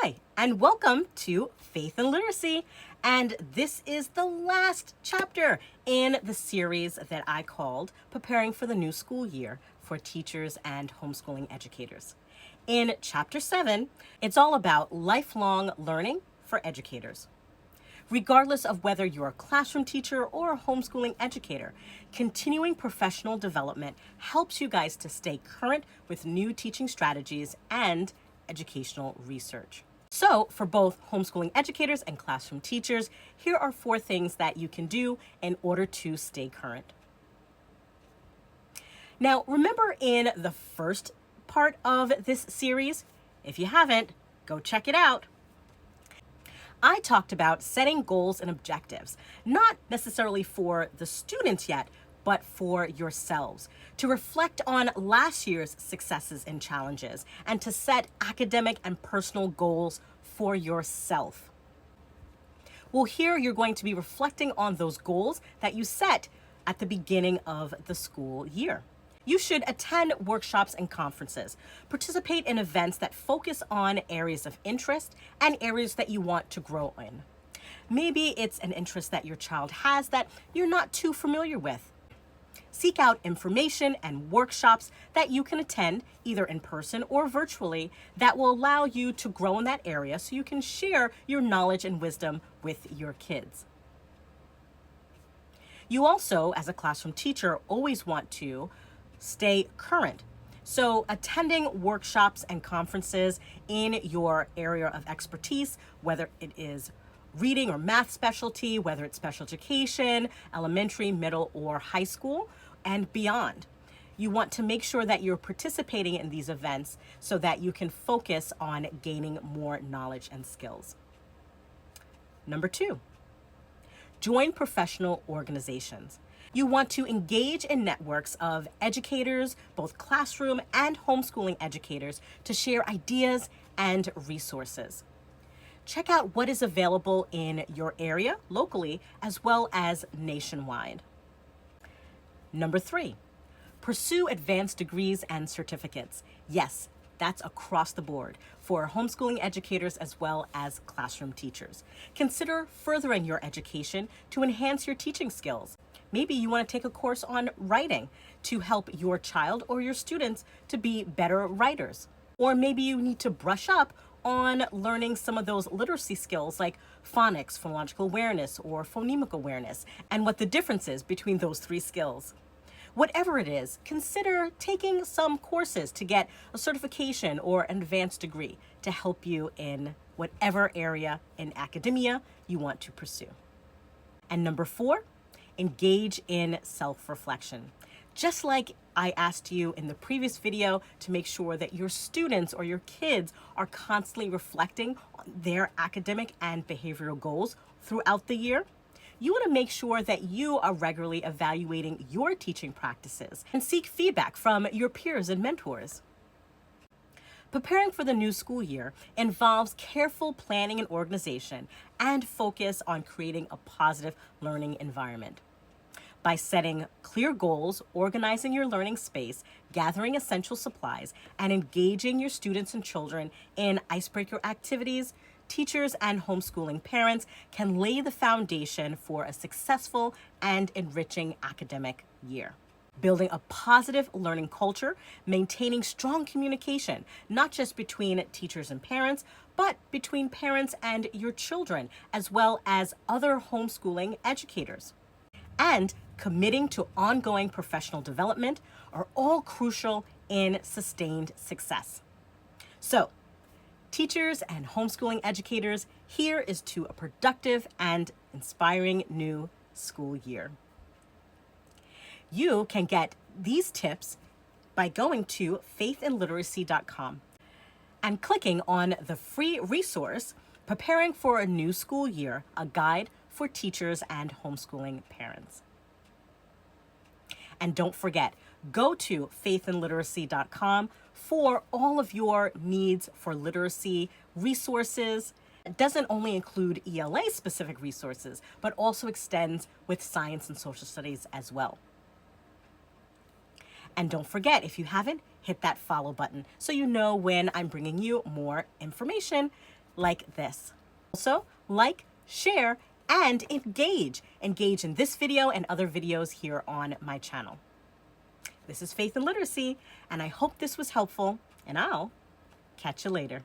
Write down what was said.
Hi, and welcome to Faith and Literacy. And this is the last chapter in the series that I called Preparing for the New School Year for Teachers and Homeschooling Educators. In Chapter 7, it's all about lifelong learning for educators. Regardless of whether you're a classroom teacher or a homeschooling educator, continuing professional development helps you guys to stay current with new teaching strategies and educational research. So, for both homeschooling educators and classroom teachers, here are 4 things that you can do in order to stay current. Now, remember in the first part of this series? If you haven't, go check it out. I talked about setting goals and objectives, not necessarily for the students yet, but for yourselves, to reflect on last year's successes and challenges, and to set academic and personal goals for yourself. Well, here you're going to be reflecting on those goals that you set at the beginning of the school year. You should attend workshops and conferences, participate in events that focus on areas of interest and areas that you want to grow in. Maybe it's an interest that your child has that you're not too familiar with. Seek out information and workshops that you can attend, either in person or virtually, that will allow you to grow in that area so you can share your knowledge and wisdom with your kids. You also, as a classroom teacher, always want to stay current. So attending workshops and conferences in your area of expertise, whether it is reading or math specialty, whether it's special education, elementary, middle, or high school, and beyond. You want to make sure that you're participating in these events so that you can focus on gaining more knowledge and skills. Number 2, join professional organizations. You want to engage in networks of educators, both classroom and homeschooling educators, to share ideas and resources. Check out what is available in your area locally as well as nationwide. Number 3, pursue advanced degrees and certificates. Yes, that's across the board for homeschooling educators as well as classroom teachers. Consider furthering your education to enhance your teaching skills. Maybe you want to take a course on writing to help your child or your students to be better writers. Or maybe you need to brush up on learning some of those literacy skills like phonics, phonological awareness, or phonemic awareness, and what the difference is between those 3 skills. Whatever it is, consider taking some courses to get a certification or an advanced degree to help you in whatever area in academia you want to pursue. And number 4, engage in self-reflection. Just like I asked you in the previous video to make sure that your students or your kids are constantly reflecting on their academic and behavioral goals throughout the year, you want to make sure that you are regularly evaluating your teaching practices and seek feedback from your peers and mentors. Preparing for the new school year involves careful planning and organization and focus on creating a positive learning environment. By setting clear goals, organizing your learning space, gathering essential supplies, and engaging your students and children in icebreaker activities, teachers and homeschooling parents can lay the foundation for a successful and enriching academic year. Building a positive learning culture, maintaining strong communication, not just between teachers and parents, but between parents and your children, as well as other homeschooling educators. And committing to ongoing professional development are all crucial in sustained success. So, teachers and homeschooling educators, here is to a productive and inspiring new school year. You can get these tips by going to faithandliteracy.com and clicking on the free resource, Preparing for a New School Year, a guide for teachers and homeschooling parents. And don't forget, go to faithandliteracy.com for all of your needs for literacy resources. It doesn't only include ELA specific resources, but also extends with science and social studies as well. And don't forget, if you haven't, hit that follow button so you know when I'm bringing you more information like this. Also, like, share, and engage. Engage in this video and other videos here on my channel. This is Faith and Literacy, and I hope this was helpful, and I'll catch you later.